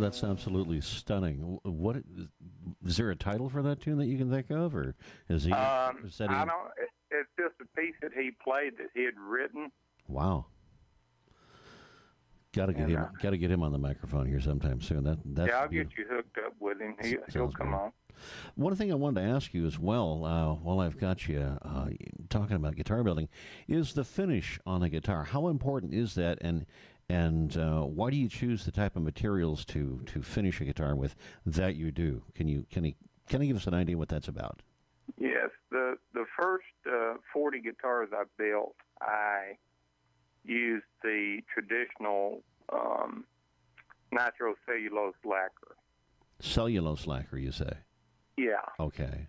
That's absolutely stunning. What is there a title for that tune that you can think of, or is he? I don't. It's just a piece that he played that he had written. Wow. Got to get him. Got to get him on the microphone here sometime soon. That's I'll beautiful. get you hooked up with him. He'll come on. One thing I wanted to ask you as well, while I've got you talking about guitar building, is the finish on a guitar. How important is that, and why do you choose the type of materials to finish a guitar with that you do? Can you give us an idea what that's about? Yes, the first 40 guitars I built, I used the traditional nitrocellulose lacquer. Cellulose lacquer, you say? Yeah. Okay.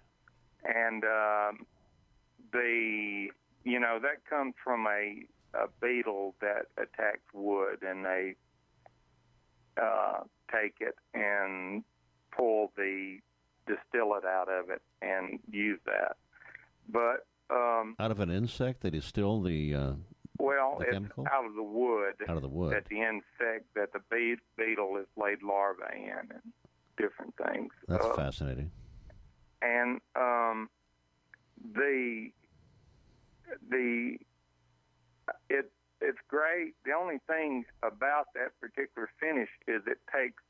And that comes from a beetle that attacks wood, and they take it and pull the distillate out of it and use that. But out of an insect that is still the it's chemical? out of the wood. Out of the wood. That the insect that the beetle has laid larvae in and different things. That's fascinating. And it's great. The only thing about that particular finish is it takes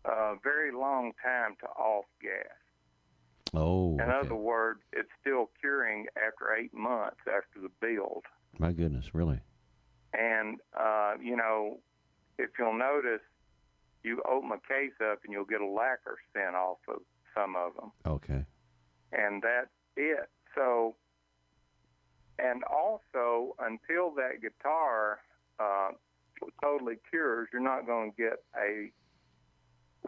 a very long time to off gas. Oh. In other words, it's still curing after 8 months after the build. My goodness, really? And if you'll notice, you open a case up and you'll get a lacquer scent off of some of them. Okay. And that's it. So, and also, until that guitar totally cures, you're not going to get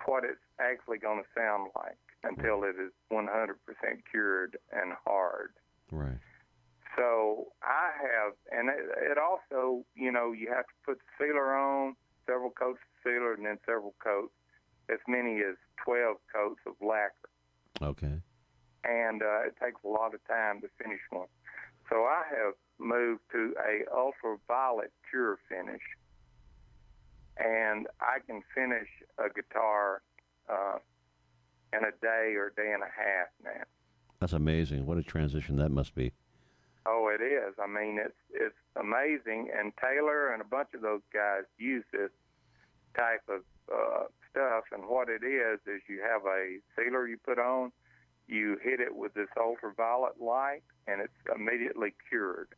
what it's actually going to sound like until it is 100% cured and hard. Right. So I have, and it also, you have to put the sealer on, several coats of sealer, and then several coats, as many as 12 coats of lacquer. Okay. And it takes a lot of time to finish one. So I have moved to a ultraviolet cure finish, and I can finish a guitar in a day or a day and a half now. That's amazing. What a transition that must be. Oh, it is. I mean, it's amazing. And Taylor and a bunch of those guys use this type of stuff. And what it is you have a sealer you put on, you hit it with this ultraviolet light, and it's immediately cured.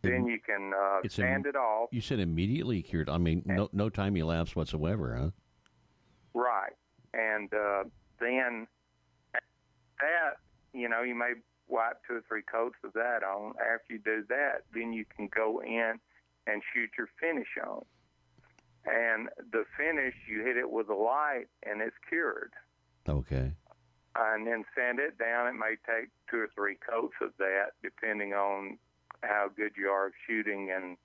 Then you can sand it off. You said immediately cured. I mean, no time elapsed whatsoever, huh? Right. And then that, you may wipe 2 or 3 coats of that on. After you do that, then you can go in and shoot your finish on. And the finish, you hit it with a light, and it's cured. Okay. and then sand it down. It may take 2 or 3 coats of that, depending on how good you are at shooting and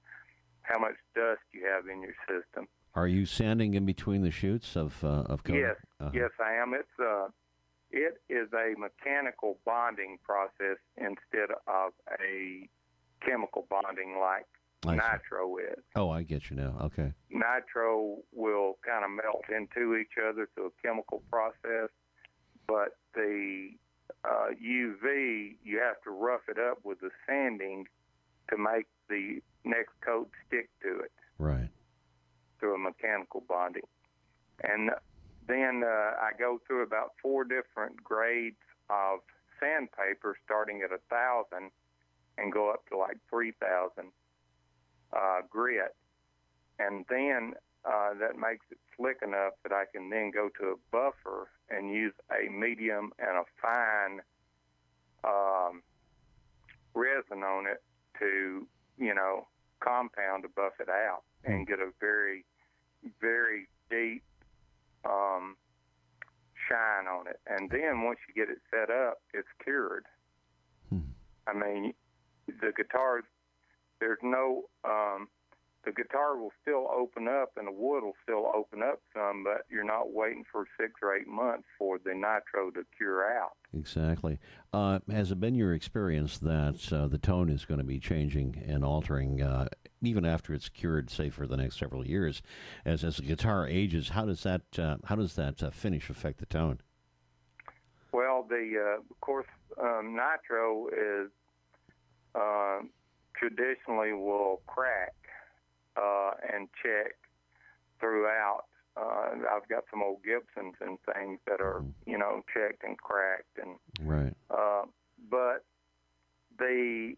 how much dust you have in your system. Are you sanding in between the chutes of coating? Yes, yes, I am. It is a mechanical bonding process instead of a chemical bonding like nitro is. Oh, I get you now. Okay. Nitro will kind of melt into each other through a chemical process, but the UV, you have to rough it up with the sanding to make the next coat stick to it. Right. Through a mechanical bonding. And then I go through about 4 different grades of sandpaper, starting at 1,000 and go up to like 3,000 grit. And then that makes it slick enough that I can then go to a buffer and use a medium and a fine resin on it to, compound to buff it out and get a very, very deep shine on it. And then once you get it set up, it's cured. I mean, the guitars, there's no, the guitar will still open up and the wood will still open up some, but you're not waiting for 6 or 8 months for the nitro to cure out. Exactly. Has it been your experience that the tone is going to be changing and altering even after it's cured, say, for the next several years? As the guitar ages, how does that finish affect the tone? Well, of course, nitro is traditionally will crack and check throughout. I've got some old Gibsons and things that are, checked and cracked, and right. But the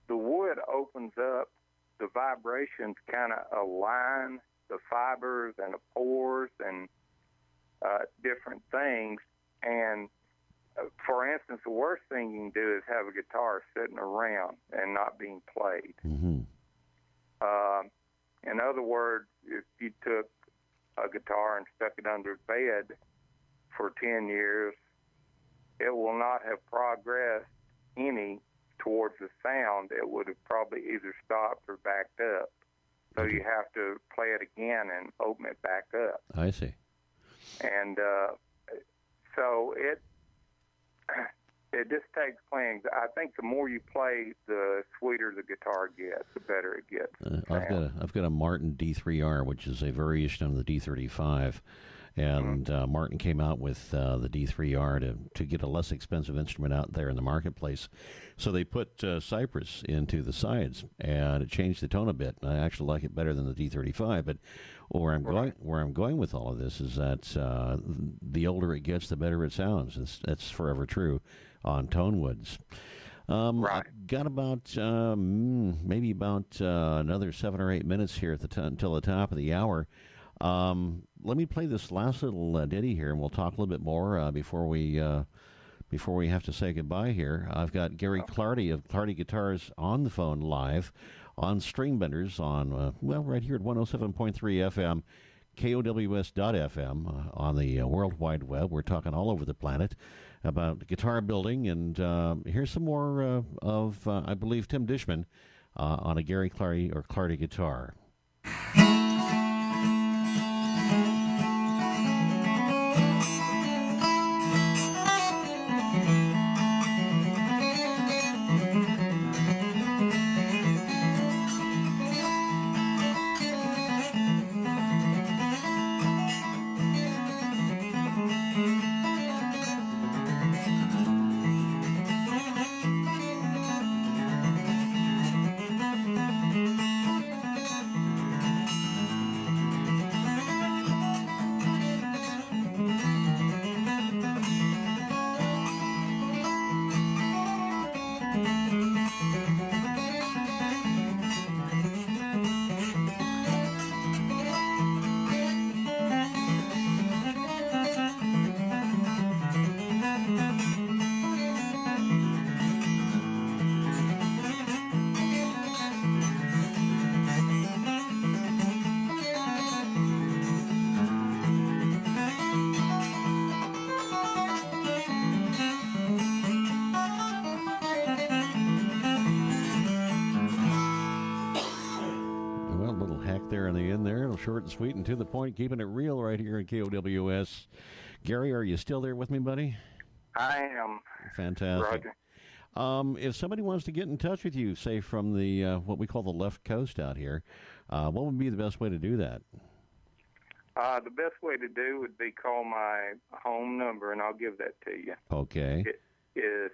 wood opens up. The vibrations kind of align the fibers and the pores and different things. And for instance, the worst thing you can do is have a guitar sitting around and not being played. Mm-hmm. In other words, if you took a guitar and stuck it under a bed for 10 years, it will not have progressed any towards the sound. It would have probably either stopped or backed up. So you have to play it again and open it back up. I see. And so it just takes playing. I think the more you play, the sweeter the guitar gets, the better it gets. I've got a Martin D3R, which is a variation of the D35, and Martin came out with the D3R to get a less expensive instrument out there in the marketplace. So they put cypress into the sides, and it changed the tone a bit. I actually like it better than the D35. But where I'm going with all of this is that the older it gets, the better it sounds. That's forever true on tone woods. Right. I've got about maybe about another 7 or 8 minutes here until the top of the hour. Let me play this last little ditty here, and we'll talk a little bit more before we have to say goodbye here. I've got Gary Clardy of Clardy Guitars on the phone live on Stringbenders on, right here at 107.3 FM, KOWS.FM on the World Wide Web. We're talking all over the planet about guitar building, and here's some more of, I believe, Tim Dishman on a Gary Clardy or Clardy guitar. there in the end there. Short and sweet and to the point, keeping it real right here at KOWS. Gary, are you still there with me, buddy? I am. Fantastic. Roger. If somebody wants to get in touch with you, say from the what we call the left coast out here, what would be the best way to do that? The best way to do would be call my home number, and I'll give that to you. Okay. It is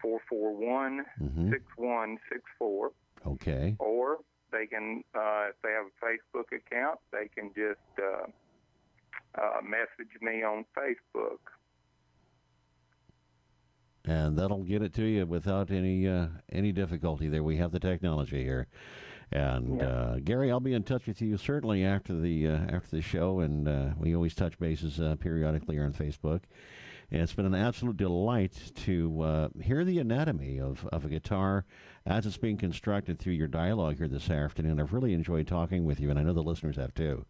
615-441-6164. Okay. Or they can, if they have a Facebook account, they can just message me on Facebook. And that'll get it to you without any difficulty there. We have the technology here. And Gary, I'll be in touch with you certainly after the show, and we always touch bases periodically here on Facebook. And it's been an absolute delight to hear the anatomy of a guitar as it's being constructed through your dialogue here this afternoon. I've really enjoyed talking with you, and I know the listeners have too.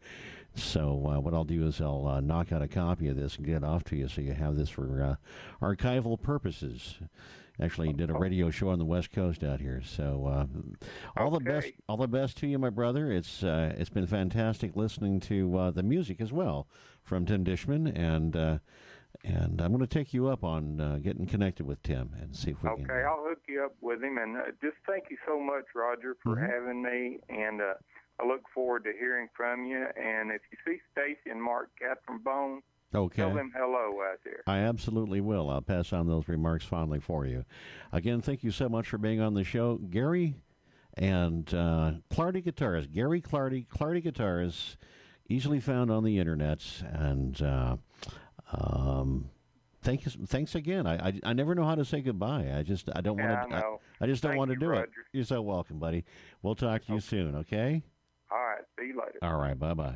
So what I'll do is I'll knock out a copy of this and get it off to you so you have this for archival purposes. Actually, did a radio show on the West Coast out here. So all the best to you, my brother. It's been fantastic listening to the music as well from Tim Dishman, and I'm going to take you up on getting connected with Tim and see if we can. Okay, I'll hook you up with him, and just thank you so much, Roger, for having me, and I look forward to hearing from you. And if you see Stacy and Mark Catherine Bone, tell them hello out there. I absolutely will. I'll pass on those remarks fondly for you. Again, thank you so much for being on the show. Gary and Clardy Guitars. Gary Clardy, Clardy Guitars, easily found on the internet, and thanks again. I never know how to say goodbye. I just don't want to. I just don't want to do it. You're so welcome, buddy. We'll talk to you soon. Okay. All right. See you later. All right. Bye bye.